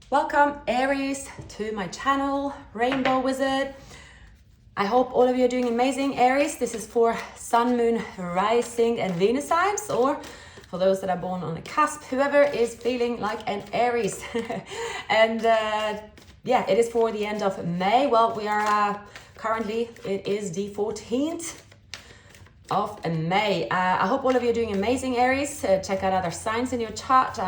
Welcome Aries to my channel, Rainbow Wizard. I hope all of you are doing amazing. Aries, this is for Sun, Moon, Rising and Venus signs, or for those that are born on the cusp, whoever is feeling like an Aries. And yeah, it is for the end of May. Well, we are currently, it is the 14th of May. I hope all of you are doing amazing, Aries. Check out other signs in your chart.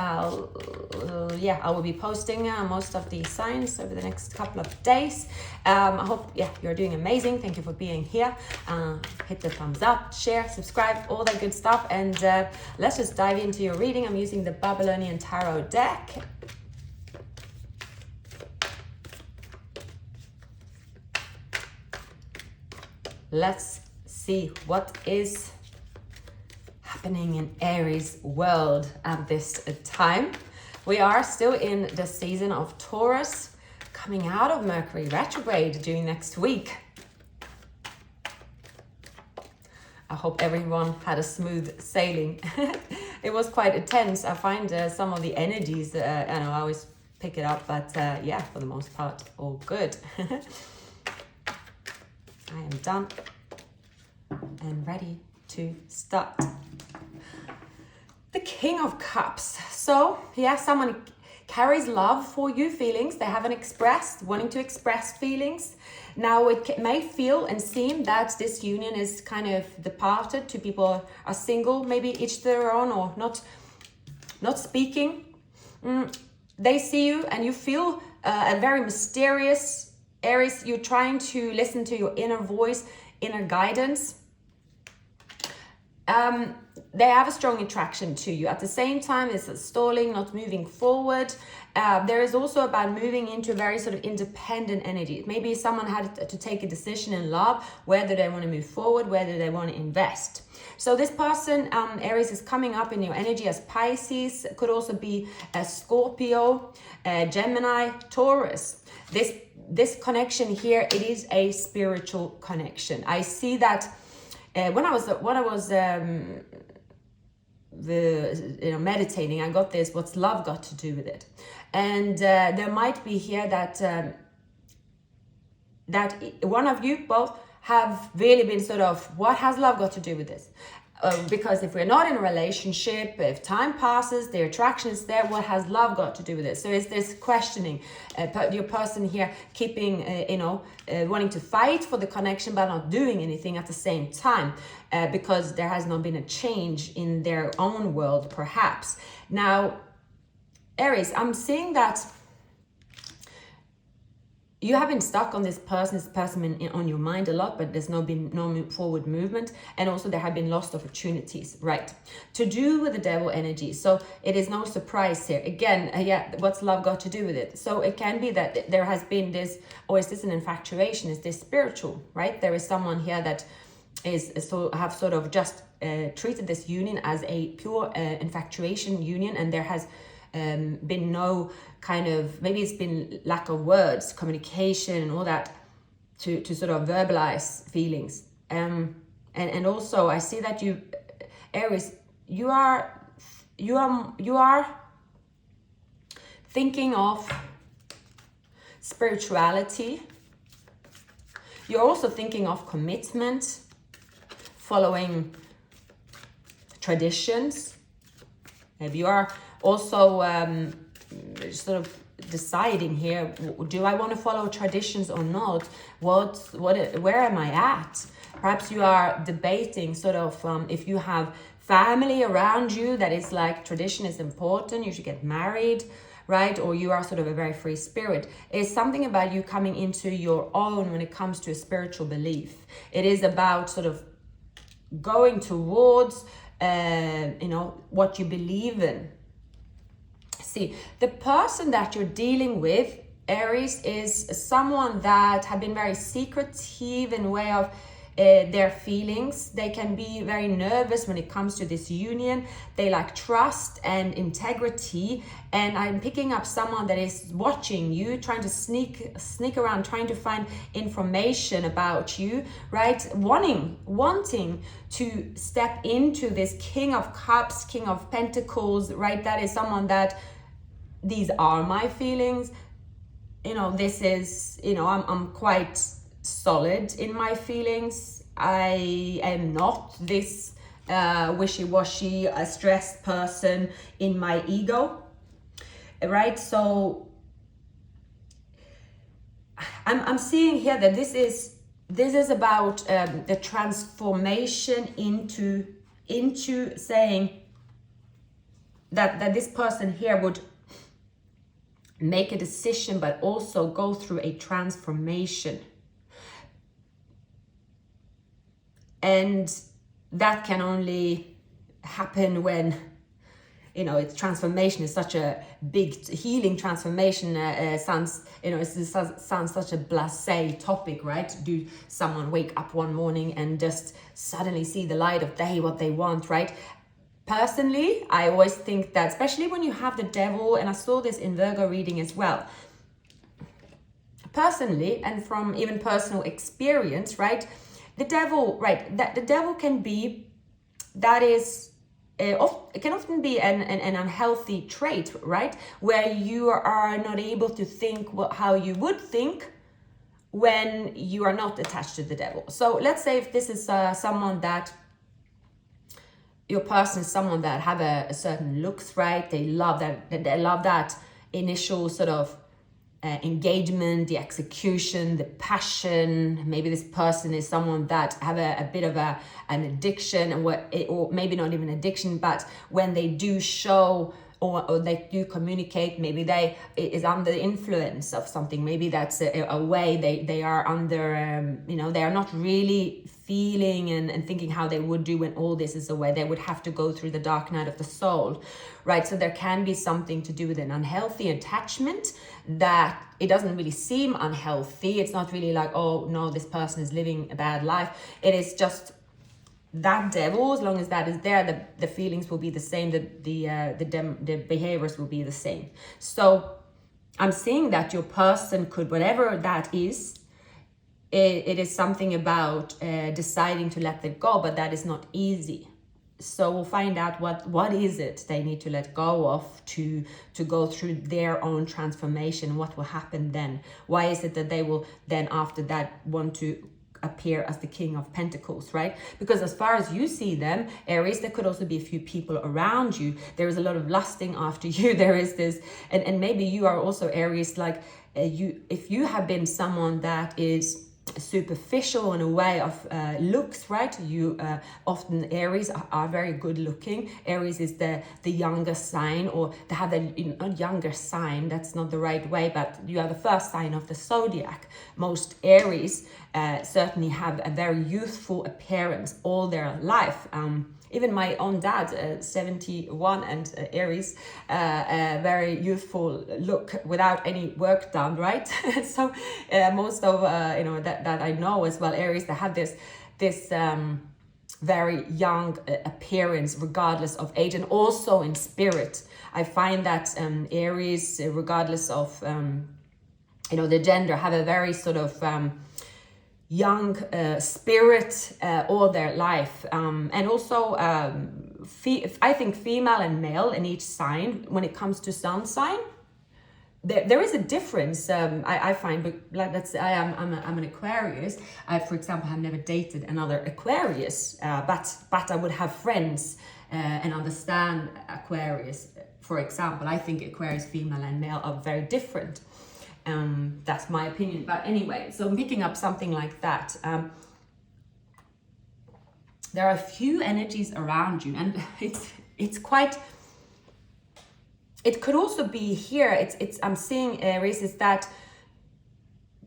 I will be posting most of the signs over the next couple of days. I hope you're doing amazing. Thank you for being here. Hit the thumbs up, share, subscribe, all that good stuff. And let's just dive into your reading. I'm using the Babylonian Tarot deck. Let's see what is happening in Aries world at this time. We are still in the season of Taurus, coming out of Mercury retrograde during next week. I hope everyone had a smooth sailing. It was quite intense. I find some of the energies, I always pick it up, but yeah, for the most part, all good. I am done and ready to start. The King of Cups. So yeah, someone carries love for you, feelings they haven't expressed, wanting to express feelings. Now it may feel and seem that this union is kind of departed. Two people are single, maybe each their own, or not speaking. They see you and you feel a very mysterious Aries. You're trying to listen to your inner voice, inner guidance. They have a strong attraction to you. At the same time, it's stalling, not moving forward. There is also about moving into a very sort of independent energy. Maybe someone had to take a decision in love, whether they want to move forward, whether they want to invest. So this person, Aries, is coming up in your energy as Pisces. Could also be a Scorpio, Gemini, Taurus. This connection here, it is a spiritual connection. I see that when I was meditating, I got this, what's love got to do with it? And there might be here that one of you both have really been sort of, what has love got to do with this? Because if we're not in a relationship, if time passes, the attraction is there, what has love got to do with it? So is this questioning, your person here keeping, wanting to fight for the connection but not doing anything at the same time, because there has not been a change in their own world, perhaps. Now, Aries, I'm seeing that you have been stuck on this person on your mind a lot, but there's been no forward movement. And also there have been lost opportunities, right? To do with the devil energy. So it is no surprise here. Again, what's love got to do with it? So it can be that there has been this, or is this an infatuation? Is this spiritual, right? There is someone here that have sort of just treated this union as a pure infatuation union, and there has been no kind of, maybe it's been lack of words, communication and all that to sort of verbalize feelings. And also I see that you, Aries, you are thinking of spirituality. You're also thinking of commitment, following traditions. Maybe you are also sort of deciding here, do I want to follow traditions or not? Where am I at? Perhaps you are debating sort of if you have family around you that is like tradition is important, you should get married, right? Or you are sort of a very free spirit. It's something about you coming into your own when it comes to a spiritual belief. It is about sort of going towards what you believe in. See, the person that you're dealing with, Aries, is someone that have been very secretive in way of their feelings. They can be very nervous when it comes to this union. They lack trust and integrity. And I'm picking up someone that is watching you, trying to sneak around, trying to find information about you, right? Wanting to step into this King of Cups, King of Pentacles, right? That is someone that these are my feelings. This is, I'm quite solid in my feelings. I am not this wishy-washy, stressed person in my ego, right? So I'm seeing here that this is about the transformation into saying that this person here would make a decision, but also go through a transformation. And that can only happen when, it's transformation is such a big healing transformation. Sounds, it sounds such a blasé topic, right? Do someone wake up one morning and just suddenly see the light of day, what they want, right? Personally, I always think that, especially when you have the devil, and I saw this in Virgo reading as well. Personally, and from even personal experience, right? The devil, right? That the devil can be, that is, it can often be an unhealthy trait, right? Where you are not able to think how you would think when you are not attached to the devil. So let's say if this is someone that, your person is someone that have a certain looks, right? They love that initial sort of engagement, the execution, the passion. Maybe this person is someone that have a bit of an addiction, or maybe not even addiction, but when they do show or they do communicate, maybe they is under the influence of something. Maybe that's a way they are under, they are not really feeling and thinking how they would do when all this is away. They would have to go through the dark night of the soul, right? So there can be something to do with an unhealthy attachment that it doesn't really seem unhealthy. It's not really like, oh no, this person is living a bad life. It is just that devil. As long as that is there, the feelings will be the same, the behaviors will be the same. So I'm seeing that your person could, whatever that is, it is something about deciding to let it go, but that is not easy. So we'll find out what is it they need to let go of to go through their own transformation. What will happen then? Why is it that they will then after that want to appear as the King of Pentacles, right? Because as far as you see them, Aries, there could also be a few people around you. There is a lot of lusting after you. There is this, and maybe you are also Aries, like if you have been someone that is superficial in a way of looks, right? You often Aries are very good looking. Aries is the younger sign, or they have the not younger sign, that's not the right way, but you are the first sign of the zodiac. Most Aries certainly have a very youthful appearance all their life. Even my own dad, 71 and Aries, a very youthful look without any work done, right? So most of that I know as well, Aries, they have this very young appearance regardless of age, and also in spirit. I find that Aries, regardless of the gender, have a very sort of young spirit all their life, and also I think female and male in each sign. When it comes to sun sign, there is a difference. I find, but like let's say I'm an Aquarius. I, for example, have never dated another Aquarius, but I would have friends and understand Aquarius. For example, I think Aquarius female and male are very different. That's my opinion. But anyway, so picking up something like that, there are a few energies around you, and it's quite. It could also be here. I'm seeing Aries is that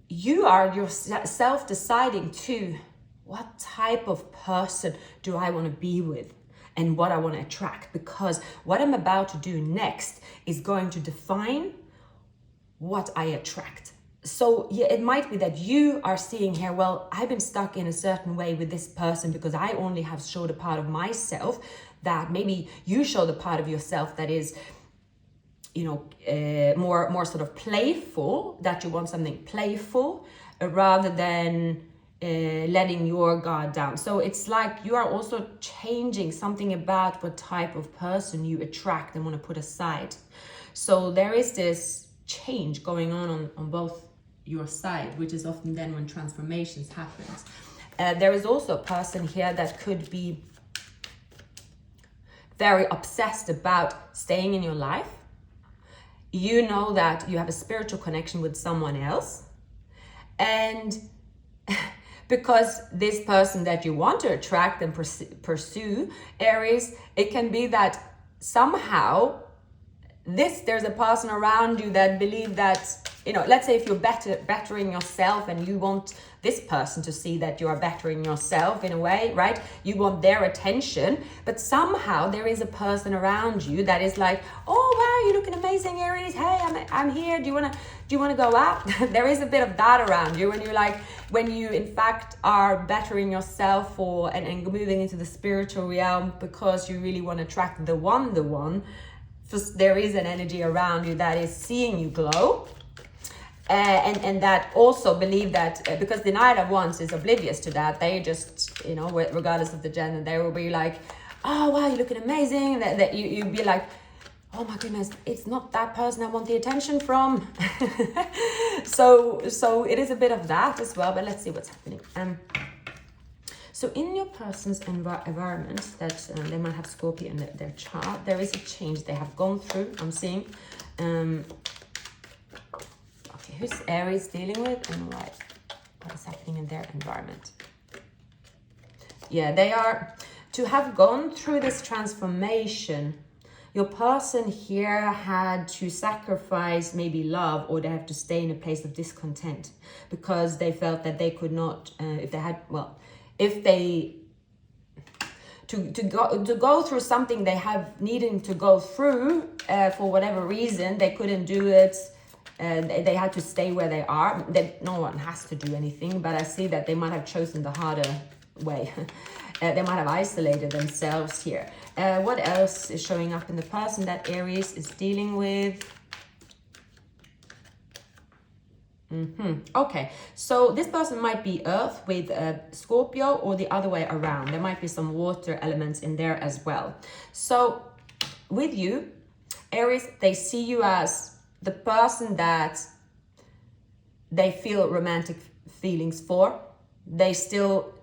you are yourself deciding to what type of person do I want to be with and what I want to attract, because what I'm about to do next is going to define what I attract. So yeah, it might be that you are seeing here, well, I've been stuck in a certain way with this person because I only have showed a part of myself, that maybe you show the part of yourself that is, more sort of playful, that you want something playful rather than letting your guard down. So it's like you are also changing something about what type of person you attract and want to put aside. So there is this change going on both your side, which is often then when transformations happens. There is also a person here that could be very obsessed about staying in your life. You know that you have a spiritual connection with someone else, and because this person that you want to attract and pursue, Aries, it can be that somehow there's a person around you that believe that, you know, let's say if you're bettering yourself and you want this person to see that you are bettering yourself in a way, right? You want their attention, but somehow there is a person around you that is like, oh wow, you're looking amazing, Aries. Hey, I'm here. Do you wanna go out? There is a bit of that around you, and you're like, when you in fact are bettering yourself and moving into the spiritual realm because you really want to attract the one. There is an energy around you that is seeing you glow, and that also believe that because the Knight of Wands is oblivious to that. They just, you know, regardless of the gender, they will be like, oh wow, you're looking amazing. That you'd be like, oh my goodness, it's not that person I want the attention from. so it is a bit of that as well, but let's see what's happening. So in your person's environment, that they might have Scorpio in their chart, there is a change they have gone through, I'm seeing. Okay, who's Aries dealing with, and what is happening in their environment? Yeah, they are to have gone through this transformation. Your person here had to sacrifice maybe love, or they have to stay in a place of discontent because they felt that they could not, to go through something they have needing to go through for whatever reason, they couldn't do it. They had to stay where they are. No one has to do anything, but I see that they might have chosen the harder way. They might have isolated themselves here. What else is showing up in the person that Aries is dealing with? Okay, so this person might be Earth with Scorpio, or the other way around. There might be some water elements in there as well. So with you, Aries, they see you as the person that they feel romantic feelings for. They still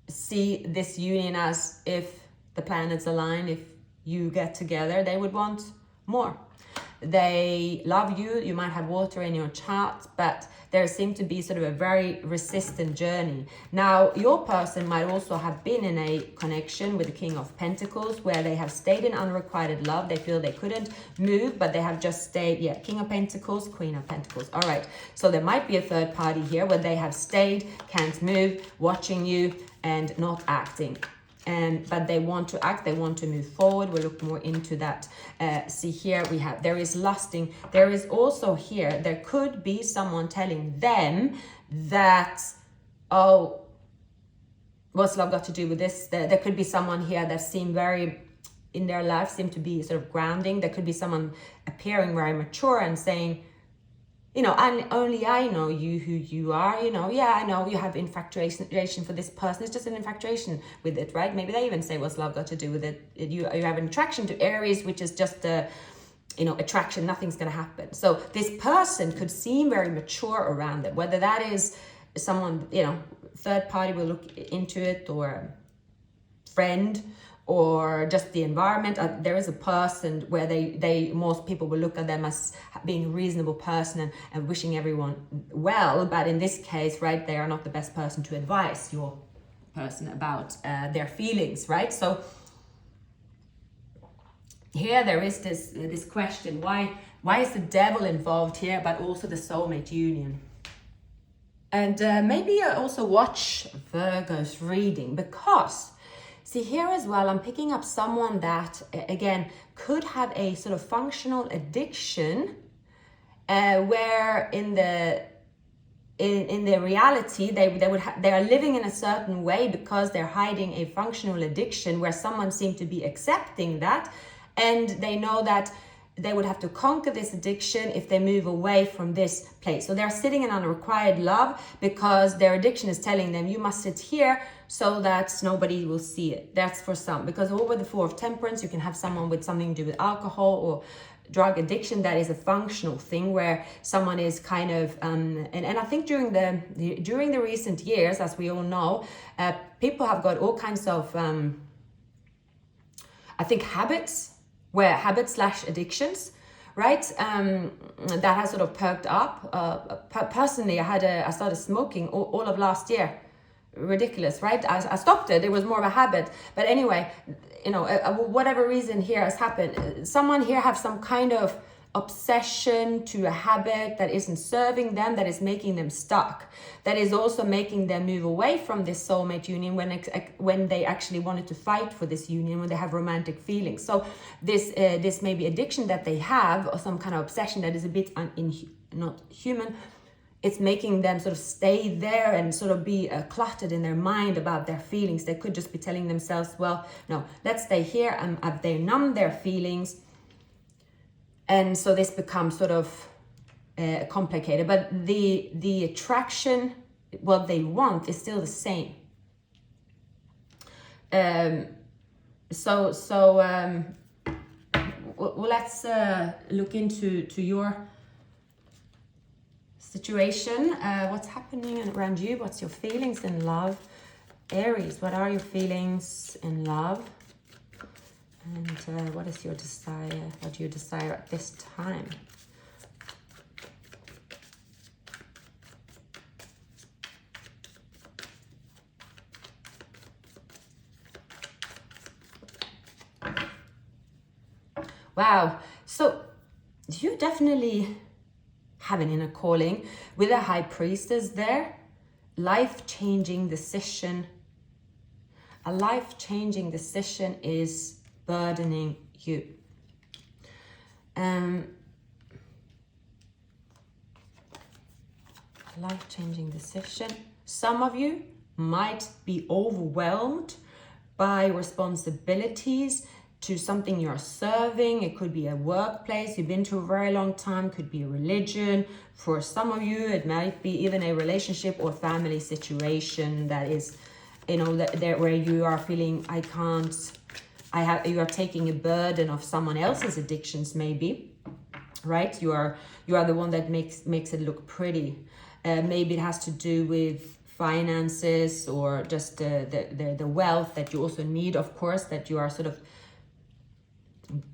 see this union as, if the planets align, if you get together, they would want more. They love you. You might have water in your chart, but there seems to be sort of a very resistant journey. Now, your person might also have been in a connection with the King of Pentacles, where they have stayed in unrequited love. They feel they couldn't move, but they have just stayed. Yeah, King of Pentacles, Queen of Pentacles. All right, so there might be a third party here where they have stayed, can't move, watching you and not acting. But they want to act, they want to move forward. We'll look more into that. See here, there is lusting. There is also here, there could be someone telling them that, oh, what's love got to do with this? There could be someone here that seem very, in their life, seem to be sort of grounding. There could be someone appearing very mature and saying, you know, and only I know you, who you are, you know. Yeah, I know you have infatuation for this person. It's just an infatuation with it, right? Maybe they even say, what's love got to do with it? You have an attraction to Aries, which is just a, you know, attraction. Nothing's going to happen. So this person could seem very mature around it. Whether that is someone, you know, third party will look into it, or friend, or just the environment. There is a person where most people will look at them as being a reasonable person and wishing everyone well, but in this case, right, they are not the best person to advise your person about their feelings, right? So here there is this question, why is the devil involved here, but also the soulmate union? And maybe also watch Virgo's reading, because see here as well, I'm picking up someone that, again, could have a sort of functional addiction, where in the reality they are living in a certain way because they're hiding a functional addiction, where someone seems to be accepting that, and they know that they would have to conquer this addiction if they move away from this place. So they're sitting in unrequited love because their addiction is telling them, you must sit here so that nobody will see it. That's for some. Because over the Four of Temperance, you can have someone with something to do with alcohol, or drug addiction that is a functional thing, where someone is kind of and I think during the recent years, as we all know, people have got all kinds of I think habits slash addictions, right? That has sort of perked up. Personally, I started smoking all of last year. Ridiculous, right? I stopped it. It was more of a habit. But anyway, whatever reason here has happened, someone here have some kind of obsession to a habit that isn't serving them, that is making them stuck, that is also making them move away from this soulmate union when they actually wanted to fight for this union, when they have romantic feelings. So this may be addiction that they have, or some kind of obsession that is a bit not human. It's making them sort of stay there and sort of be cluttered in their mind about their feelings. They could just be telling themselves, well, no, let's stay here. They numb their feelings. And so this becomes sort of complicated. But the attraction, what they want, is still the same. Well, let's look into your situation. What's happening around you? What's your feelings in love? Aries, what are your feelings in love? And what is your desire? What do you desire at this time? Wow. So you definitely have an inner calling with a high priestess there. Life-changing decision. A life-changing decision is burdening you. A life-changing decision. Some of you might be overwhelmed by responsibilities to something you're serving. It could be a workplace you've been to a very long time, could be a religion. For some of you, it might be even a relationship or family situation that is, that where you are feeling, you are taking a burden of someone else's addictions, maybe, right? You are the one that makes it look pretty. Maybe it has to do with finances, or just the wealth that you also need, of course, that you are sort of,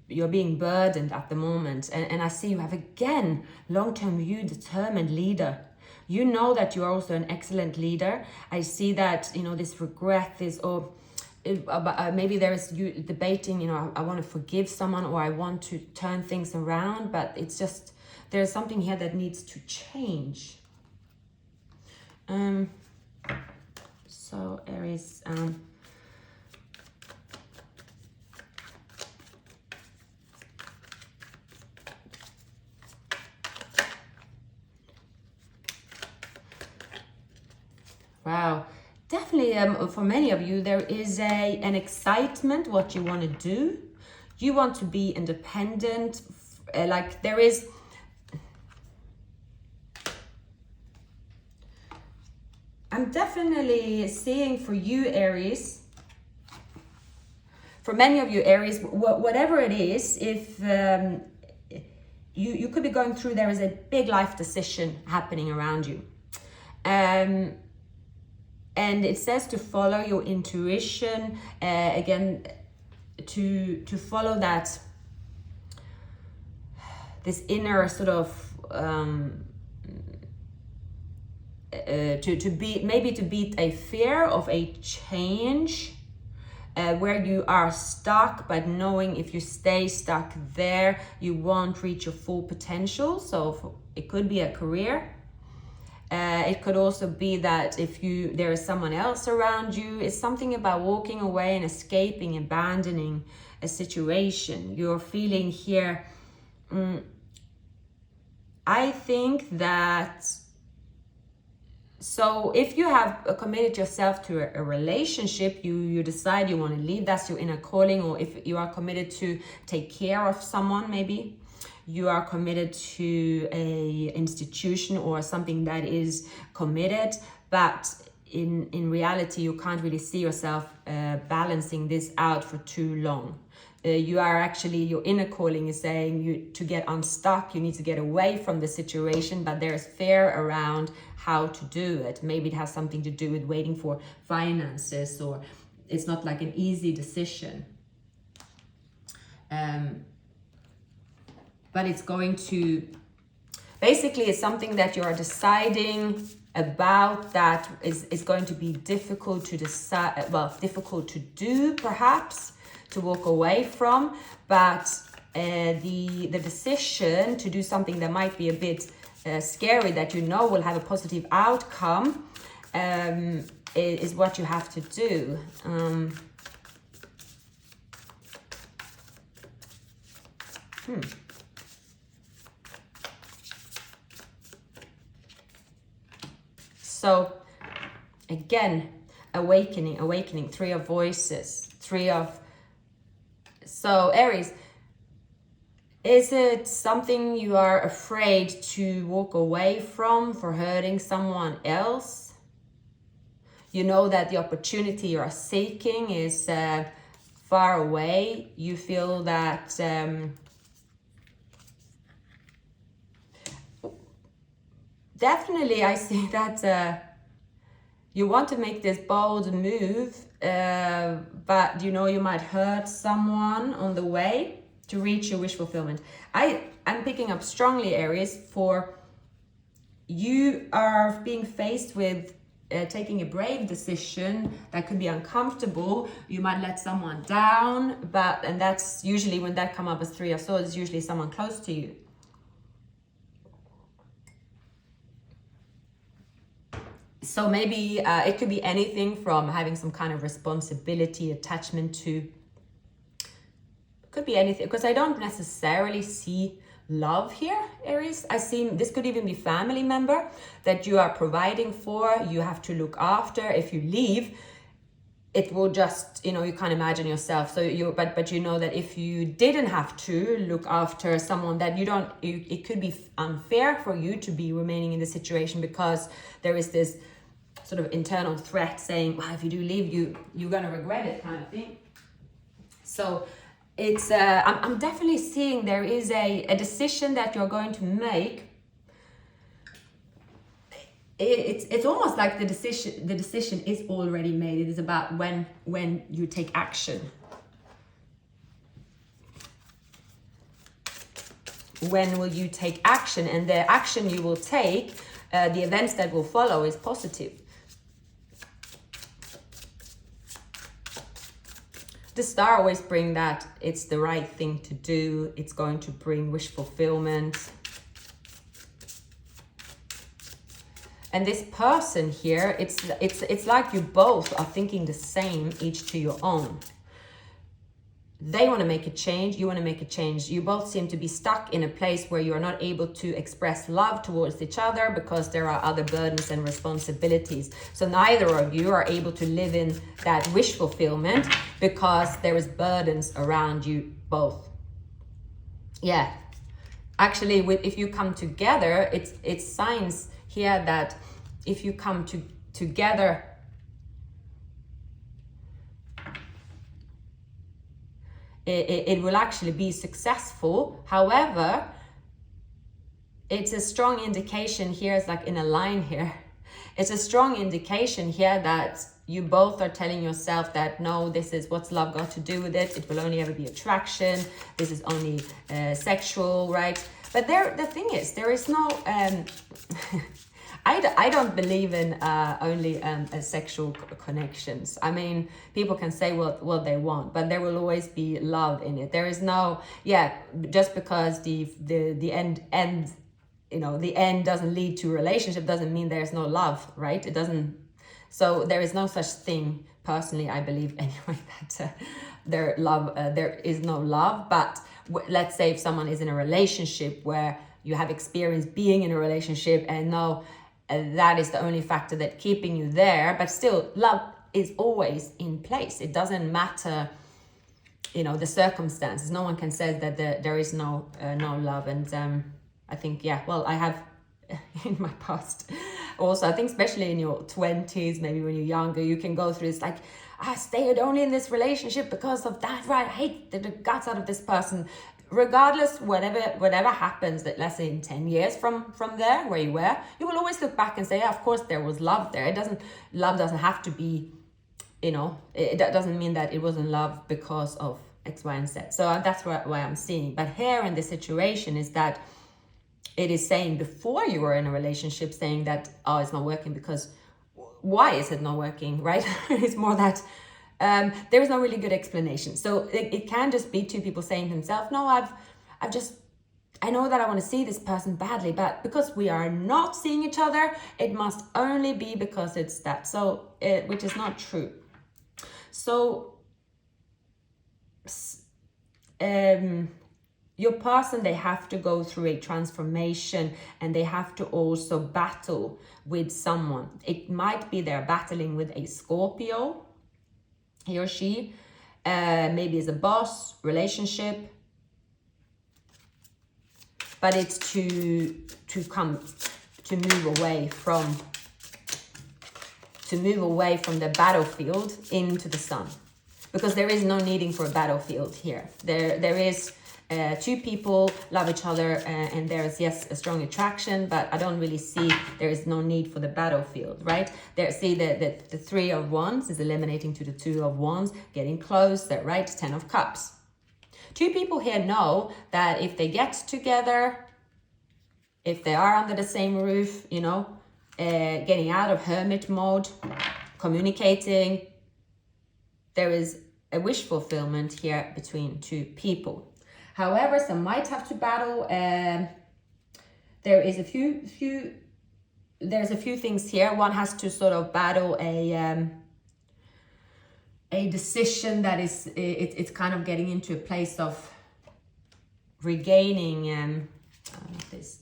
you're being burdened at the moment. And I see you have, again, long-term view, determined leader. You know that you are also an excellent leader. I see that, this regret, maybe there is you debating, I want to forgive someone, or I want to turn things around, but it's just, there's something here that needs to change. So Aries, wow, definitely for many of you, there is an excitement what you want to do. You want to be independent. Like there is, I'm definitely seeing for you, Aries, for many of you, Aries, whatever it is, if you could be going through, there is a big life decision happening around you. And it says to follow your intuition, again, to follow that, this inner sort of, to beat a fear of a change, where you are stuck, but knowing if you stay stuck there, you won't reach your full potential. So it could be a career. It could also be that if there is someone else around you, it's something about walking away and escaping, abandoning a situation. You're feeling here, I think that, so if you have committed yourself to a relationship, you decide you want to leave, that's your inner calling. Or if you are committed to take care of someone, maybe you are committed to a institution or something that is committed, but in reality you can't really see yourself balancing this out for too long. You are actually, your inner calling is saying you to get unstuck, you need to get away from the situation, but there's fear around how to do it. Maybe it has something to do with waiting for finances, or it's not like an easy decision. But it's going to, basically it's something that you are deciding about that is going to be difficult to decide, well, difficult to do perhaps, to walk away from, but the decision to do something that might be a bit scary, that you know will have a positive outcome, is what you have to do. So again, awakening, 3 of voices, 3 of, so Aries, is it something you are afraid to walk away from for hurting someone else? You know that the opportunity you are seeking is far away. You feel that definitely I see that you want to make this bold move, but you know you might hurt someone on the way to reach your wish fulfillment. I'm picking up strongly, Aries, for you are being faced with taking a brave decision that could be uncomfortable. You might let someone down, and that's usually, when that come up as 3 of Swords, usually someone close to you. So maybe it could be anything from having some kind of responsibility, attachment to, could be anything, because I don't necessarily see love here, Aries. I see this could even be family member that you are providing for, you have to look after. If you leave, it will just, you know, you can't imagine yourself. So but you know that if you didn't have to look after someone that it could be unfair for you to be remaining in the situation, because there is this sort of internal threat saying, well, if you do leave, you're gonna regret it, kind of thing. So it's I'm definitely seeing there is a decision that you're going to make. It's almost like the decision is already made. It is about when you take action. When will you take action? And the action you will take, the events that will follow, is positive. The star always brings that it's the right thing to do. It's going to bring wish fulfillment. And this person here, it's like you both are thinking the same, each to your own. They want to make a change, you want to make a change. You both seem to be stuck in a place where you are not able to express love towards each other because there are other burdens and responsibilities. So neither of you are able to live in that wish fulfillment because there is burdens around you both. Yeah, actually, if you come together, it's signs here that if you come together, it will actually be successful. However, it's a strong indication here, it's like in a line here. It's a strong indication here that you both are telling yourself that, no, this is, what's love got to do with it? It will only ever be attraction. This is only sexual, right? But the thing is, there is no... I don't believe in only sexual connections. I mean, people can say what they want, but there will always be love in it. There is no, just because the end, you know, the end doesn't lead to relationship doesn't mean there's no love, right? It doesn't. So there is no such thing. Personally, I believe anyway that there is no love. But let's say if someone is in a relationship where you have experience being in a relationship and know that is the only factor that keeping you there, but still love is always in place. It doesn't matter, you know, the circumstances. No one can say that there is no love. And I think, I have in my past Also, I think especially in your 20s, maybe when you're younger, you can go through this like, I stayed only in this relationship because of that, right? I hate the guts out of this person. Regardless, whatever happens, that let's say in 10 years from there where you were, you will always look back and say, yeah, of course there was love there. Love doesn't have to be, that doesn't mean that it wasn't love because of X, Y, and Z. So that's why I'm seeing. But here in this situation is that it is saying before you were in a relationship, saying that, oh, it's not working because why is it not working, right? It's more that there is no really good explanation. So it can just be two people saying to themselves, no, I know that I want to see this person badly, but because we are not seeing each other, it must only be because it's that. So, which is not true. So, your person, they have to go through a transformation, and they have to also battle with someone. It might be they're battling with a Scorpio, he or she, maybe as a boss, relationship, but it's to move away from the battlefield into the sun, because there is no needing for a battlefield here. There is two people love each other, and there is, yes, a strong attraction, but I don't really see there is no need for the battlefield, right? There, see the Three of Wands is eliminating to the Two of Wands, getting closer, right? Ten of Cups. Two people here know that if they get together, if they are under the same roof, getting out of hermit mode, communicating, there is a wish fulfillment here between two people. However, some might have to battle. There's a few things here. One has to sort of battle a decision that is it's kind of getting into a place of regaining this.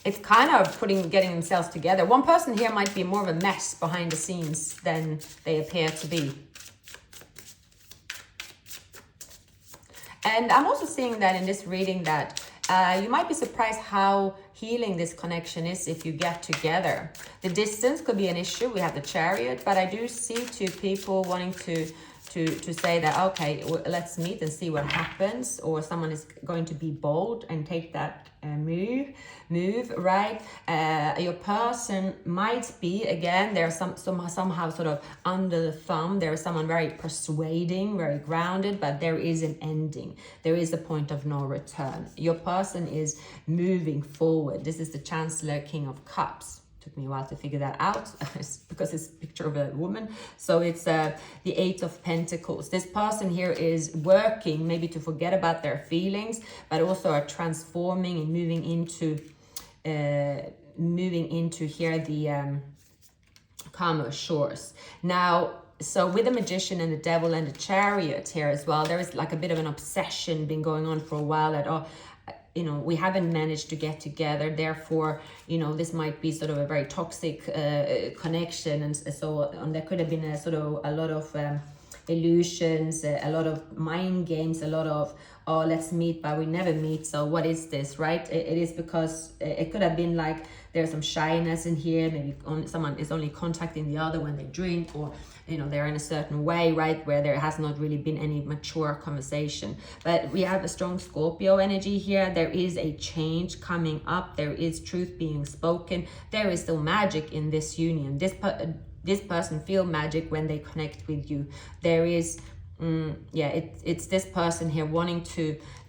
It's kind of getting themselves together. One person here might be more of a mess behind the scenes than they appear to be. And I'm also seeing that in this reading that you might be surprised how healing this connection is if you get together. The distance could be an issue. We have the Chariot, but I do see two people wanting to say that, okay, let's meet and see what happens, or someone is going to be bold and take that move, right? Your person might be, again, there's somehow sort of under the thumb. There is someone very persuading, very grounded, but there is an ending. There is a point of no return. Your person is moving forward. This is the Chancellor, King of Cups. Took me a while to figure that out because it's a picture of a woman. So it's the Eight of Pentacles. This person here is working maybe to forget about their feelings, but also are transforming and moving into here the calmer shores. Now, so with the Magician and the Devil and the Chariot here as well, there is like a bit of an obsession been going on for a while that, we haven't managed to get together. Therefore, this might be sort of a very toxic connection. And so there could have been a lot of illusions, a lot of mind games, a lot of, oh, let's meet, but we never meet. So what is this, right? It is because it could have been like there's some shyness in here. Maybe someone is only contacting the other when they drink, or they're in a certain way, right, where there has not really been any mature conversation. But we have a strong Scorpio energy here. There is a change coming up. There is truth being spoken. There is still magic in this union. This person feel magic when they connect with you. There is it's this person here wanting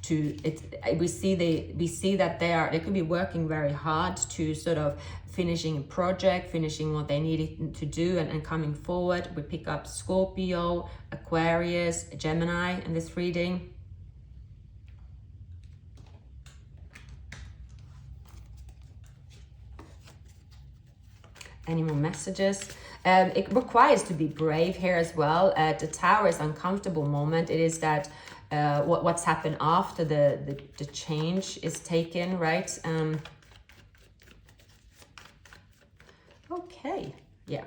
we see that they could be working very hard to sort of finishing a project, finishing what they needed to do, and coming forward. We pick up Scorpio, Aquarius, Gemini in this reading. Any more messages? It requires to be brave here as well. The Tower is uncomfortable moment. It is that what's happened after the change is taken, right? Okay, yeah.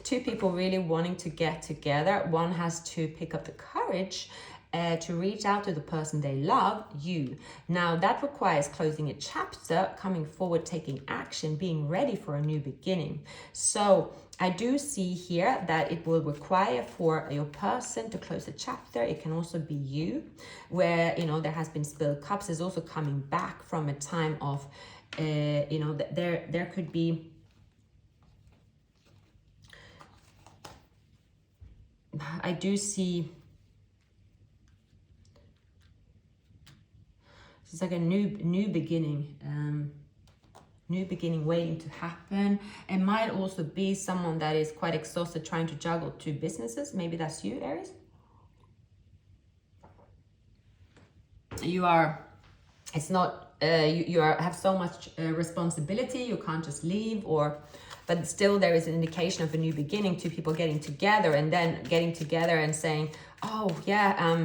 Two people really wanting to get together. One has to pick up the courage to reach out to the person they love, you. Now that requires closing a chapter, coming forward, taking action, being ready for a new beginning. So I do see here that it will require for your person to close a chapter. It can also be you, where, you know, there has been spilled cups. Is also coming back from a time of, you know, there could be, I do see, it's like a new beginning, new beginning waiting to happen. It might also be someone that is quite exhausted trying to juggle two businesses. Maybe that's you, Aries. You are, it's not, you have so much responsibility, you can't just leave, or, but still there is an indication of a new beginning, two people getting together and then getting together and saying, oh yeah,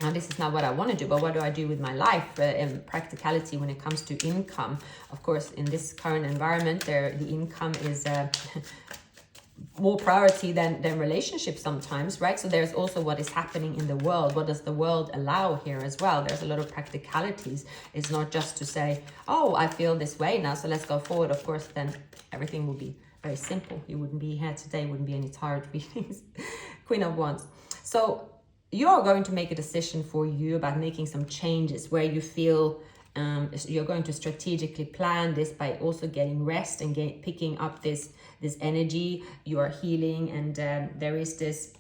now this is not what I want to do, but what do I do with my life in practicality when it comes to income? Of course, in this current environment, the income is more priority than relationships sometimes, right? So there's also what is happening in the world. What does the world allow here as well? There's a lot of practicalities. It's not just to say, oh, I feel this way now, so let's go forward. Of course, then everything will be very simple. You wouldn't be here today, wouldn't be any tired readings. Queen of Wands. So you're going to make a decision for you about making some changes where you feel you're going to strategically plan this by also getting rest and picking up this energy. You are healing, and there is this,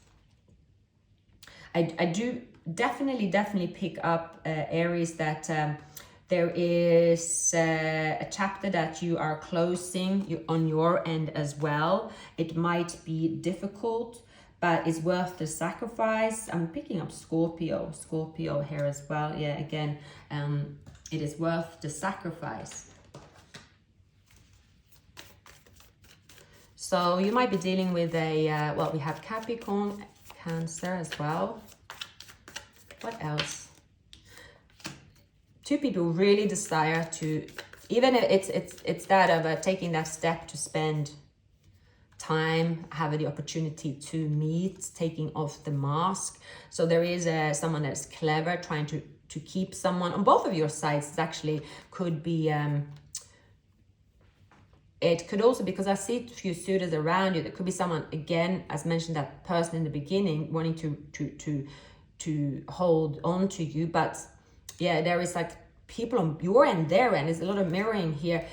I do definitely pick up, Aries, that there is a chapter that you are closing on your end as well. It might be difficult, but it's worth the sacrifice. I'm picking up Scorpio here as well. Yeah, again, it is worth the sacrifice. So you might be dealing with a, well, we have Capricorn, Cancer as well. What else? Two people really desire to, even if it's that of taking that step to spend time, have the opportunity to meet, taking off the mask. So there is someone that's clever, trying to keep someone on both of your sides. It actually could be, it could also, because I see a few suitors around you, there could be someone, again, as mentioned, that person in the beginning wanting to hold on to you. But yeah, there is like people on your end, their end. There's a lot of mirroring here,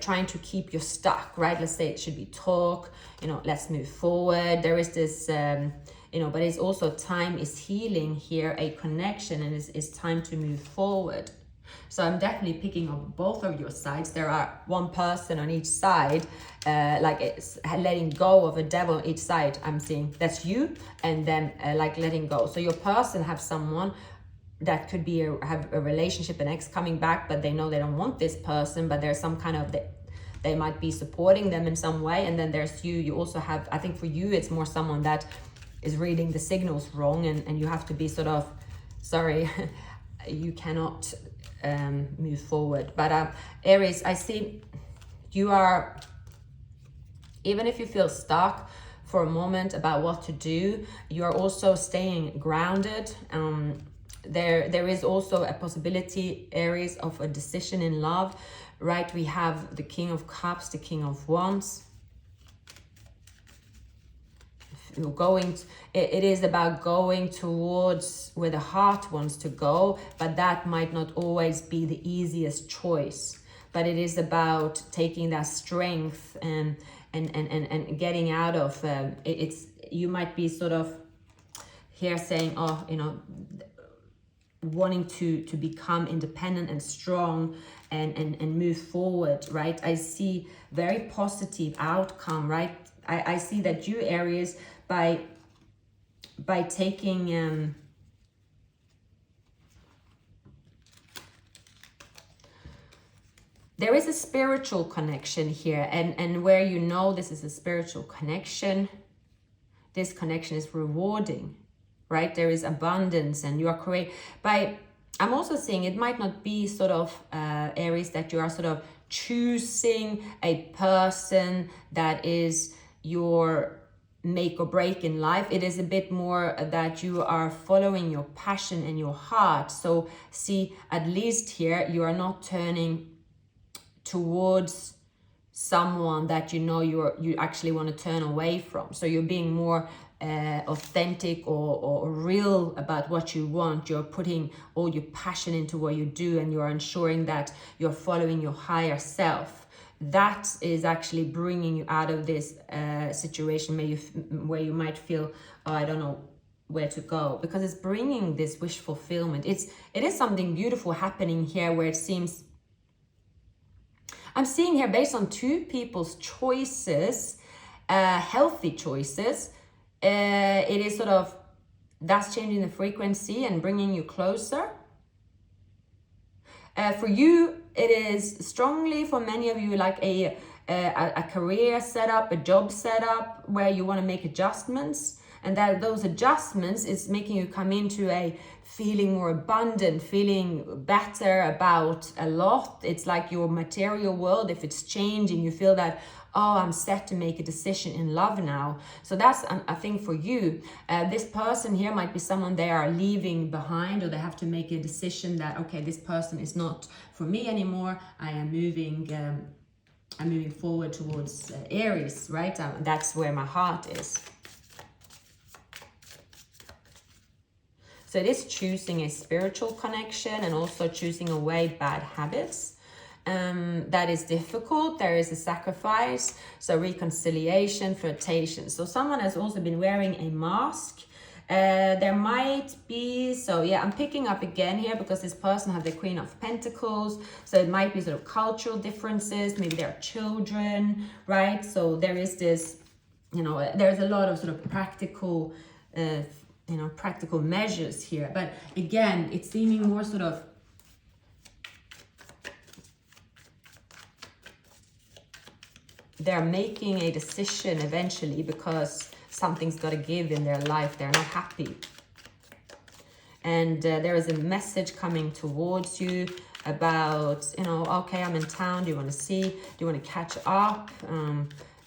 trying to keep you stuck, right? Let's say it should be talk, you know, let's move forward. There is this, you know, but it's also time is healing here, a connection, and it's time to move forward. So I'm definitely picking up both of your sides. There are one person on each side, like it's letting go of a devil on each side. I'm seeing that's you, and then like letting go. So your person have someone that could be have a relationship, an ex coming back, but they know they don't want this person, but there's some kind of, they might be supporting them in some way. And then there's you. You also have, I think for you, it's more someone that is reading the signals wrong, and you have to be sort of, sorry, you cannot move forward. But Aries, I see you are, even if you feel stuck for a moment about what to do, you are also staying grounded. There is also a possibility, Aries, of a decision in love, right? We have the King of Cups, the King of Wands. You're going, it is about going towards where the heart wants to go, but that might not always be the easiest choice. But it is about taking that strength and getting out of, it's, you might be sort of here saying, oh, you know, wanting to become independent and strong and move forward, right? I see very positive outcome, right? I see that you, Aries, by taking there is a spiritual connection here, and where you know this is a spiritual connection, this connection is rewarding, right? There is abundance, and you are I'm also seeing it might not be sort of Aries, that you are sort of choosing a person that is your make or break in life. It is a bit more that you are following your passion and your heart. So see, at least here you are not turning towards someone that you know you actually want to turn away from. So you're being more authentic or real about what you want. You're putting all your passion into what you do, and you're ensuring that you're following your higher self. That is actually bringing you out of this situation where you might feel, oh, I don't know where to go, because it's bringing this wish fulfillment. It is something beautiful happening here, where it seems, I'm seeing here, based on two people's choices, healthy choices, it is sort of, that's changing the frequency and bringing you closer. For you, it is strongly, for many of you, like a career setup, a job setup, where you want to make adjustments, and that those adjustments is making you come into a feeling more abundant, feeling better about a lot. It's like your material world, if it's changing, you feel that, oh, I'm set to make a decision in love now. So that's, I think, for you. This person here might be someone they are leaving behind, or they have to make a decision that, okay, this person is not for me anymore. I am moving forward towards Aries, right? That's where my heart is. So it is choosing a spiritual connection and also choosing away bad habits. That is difficult. There is a sacrifice, so reconciliation, flirtation. So someone has also been wearing a mask. There might be, so yeah, I'm picking up again here, because this person has the Queen of Pentacles. So it might be sort of cultural differences. Maybe there are children, right? So there is this, there's a lot of sort of practical practical measures here. But again, it's seeming more sort of, they're making a decision eventually, because something's got to give in their life. They're not happy. And there is a message coming towards you about, okay, I'm in town. Do you want to see? Do you want to catch up?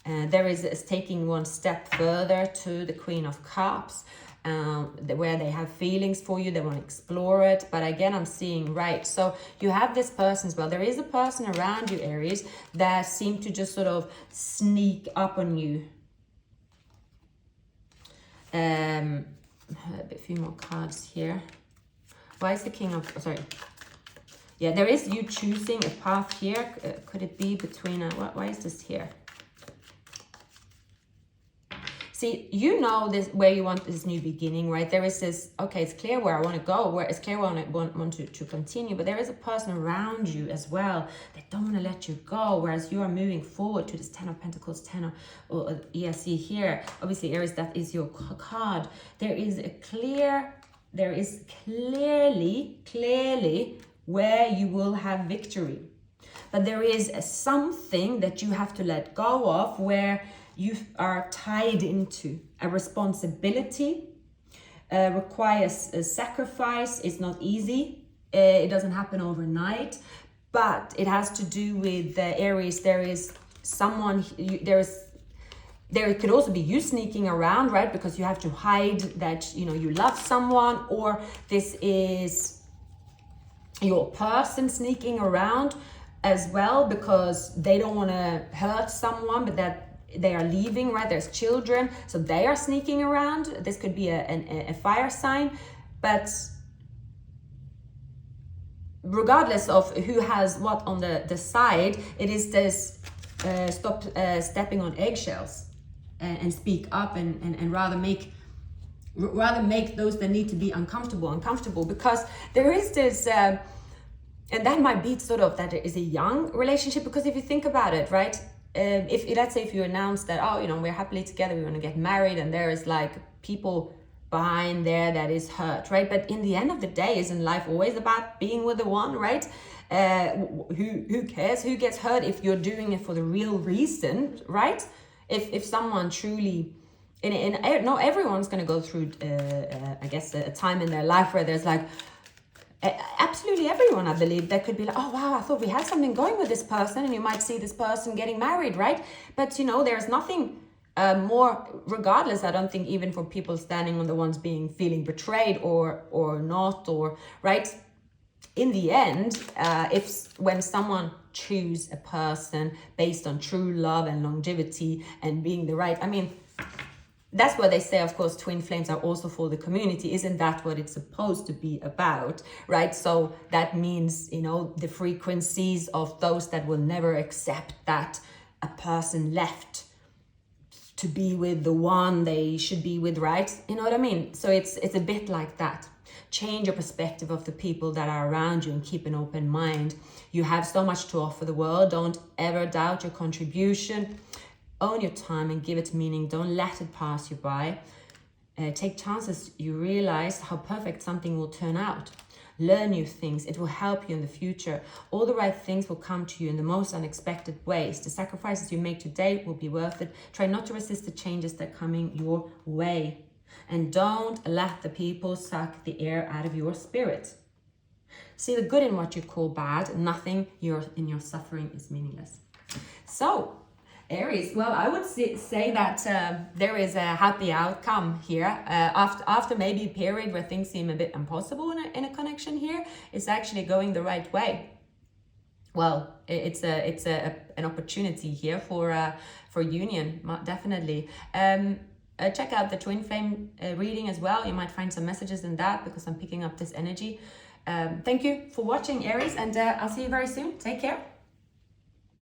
There is taking one step further to the Queen of Cups, where they have feelings for you. They want to explore it. But again, I'm seeing, right, so you have this person as well. There is a person around you, Aries, that seem to just sort of sneak up on you. A few more cards here. Why is the King of, sorry. Yeah, there is you choosing a path here. Could it be between, why is this here? See, this, where you want this new beginning, right? There is this, okay, it's clear where I want to go, where it's clear where I want to continue, but there is a person around you as well that don't want to let you go, whereas you are moving forward to this 10 of Pentacles, 10 of, see here, obviously, Aries, that is your card. There is clearly where you will have victory. But there is something that you have to let go of, where you are tied into a responsibility, requires a sacrifice. It's not easy. It doesn't happen overnight, but it has to do with Aries. There is someone, there could also be you sneaking around, right? Because you have to hide that, you love someone, or this is your person sneaking around as well, because they don't want to hurt someone, but that they are leaving, right? There's children, so they are sneaking around. This could be a fire sign, but regardless of who has what on the side, it is this stop stepping on eggshells and speak up and rather make those that need to be uncomfortable, because there is this and that might be sort of that it is a young relationship, because if you think about it, right, if let's say if you announce that, we're happily together, we want to get married, and there is like people behind there that is hurt, right? But in the end of the day, isn't life always about being with the one, right? Who cares who gets hurt if you're doing it for the real reason, right? If someone truly, not everyone's going to go through I guess a time in their life where there's like, absolutely everyone, I believe, that could be like, oh wow, I thought we had something going with this person, and you might see this person getting married, right? But there's nothing more regardless. I don't think even for people standing on the ones feeling betrayed or not, or right, in the end, when someone choose a person based on true love and longevity and being the right, I mean, that's what they say. Of course, twin flames are also for the community. Isn't that what it's supposed to be about, right? So that means, you know, the frequencies of those that will never accept that a person left to be with the one they should be with, right? You know what I mean? So it's a bit like that. Change your perspective of the people that are around you and keep an open mind. You have so much to offer the world. Don't ever doubt your contribution. Own your time and give it meaning. Don't let it pass you by. Take chances. You realize how perfect something will turn out. Learn new things. It will help you in the future. All the right things will come to you in the most unexpected ways. The sacrifices you make today will be worth it. Try not to resist the changes that are coming your way. And don't let the people suck the air out of your spirit. See the good in what you call bad. Nothing in your suffering is meaningless. So, Aries, well, I would say that there is a happy outcome here. After maybe a period where things seem a bit impossible in a connection here, it's actually going the right way. Well, it's an opportunity here for union, definitely. Check out the twin flame reading as well. You might find some messages in that because I'm picking up this energy. Thank you for watching, Aries, and I'll see you very soon. Take care.